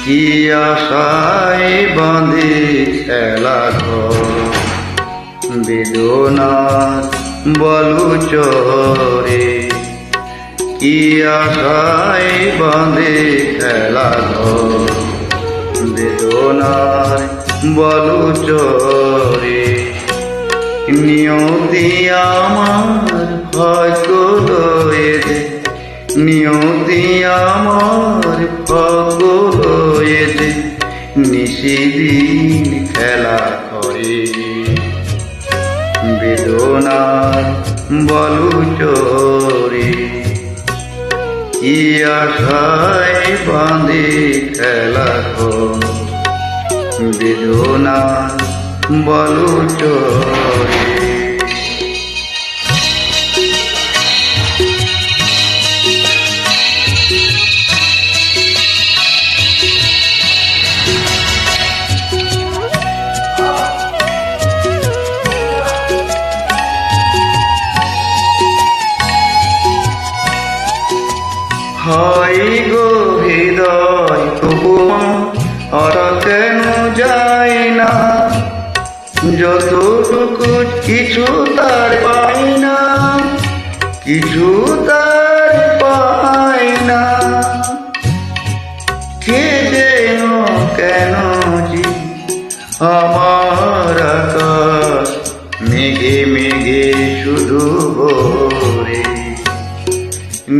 কি আশায় বাঁধে খেলা ঘর বেদনার বলুচরে, কি আশায় বাঁধে খেলা ঘর বেদনার বলুচরে। নিয়তি আমার ভাগ্য লয়েছে, নিয়তি আমার ভাগ্য লয়েছে, নিশিদিন খেলা করে বেদনার বলুচরে। কি আশায় বাঁধে খেলা ঘর বেদনার বলুচরে। হাই গো হৃদয় তোমা আর কেন যায় না, যতটুকু কিছু তার পাই না, কিছু তার পাই না। কে যেন কেন জি আমার আকাশ মেঘে মেঘে শুধু ভরে।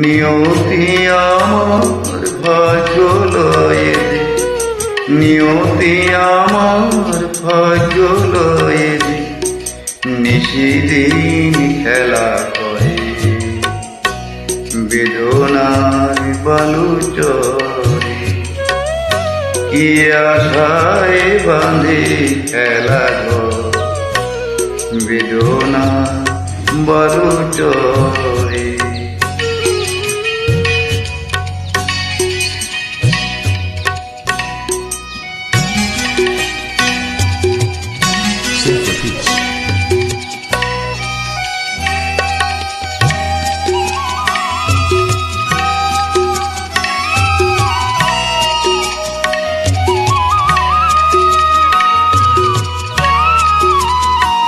নিয়তি আমার ভাগ্য লয়েছে, নিয়তি আমার ভাগ্য লয়েছে, নিশিদিন খেলা করে বেদনার বালুচরে। কি আশায় বাঁধে খেলা ঘর বেদনার বালুচরে।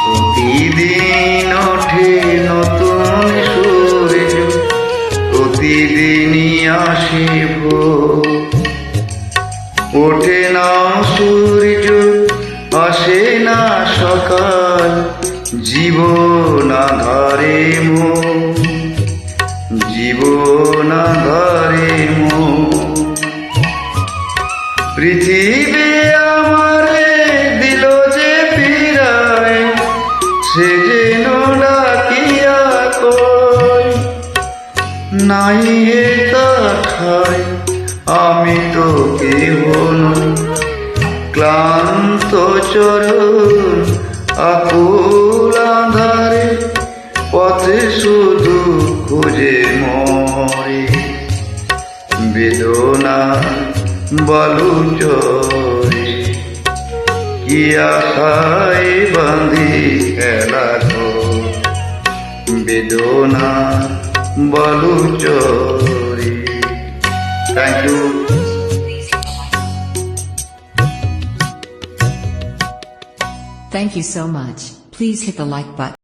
প্রতিদিন ওঠে নতুন সূর্য, প্রতিদিনই আসে ভোর। ওঠে না সূর্য আসে না সকাল, জীবন আঁধারে মোর, জীবন আঁধারে মোর। পৃথিবী আমারে দিল যে ফিরায়, সে যেন ডাকিয়া কয় নাই এটা খাই আমি তো কেহ নই। ক্লান্ত চরণ আকুল আঁধারে পথে শুধু খুঁজে মরে বেদনা বালুচরে। কি আশায় বাঁধি খেলা ঘর বেদনা বালুচরে। Thank you. Thank you so much. Please hit the like button.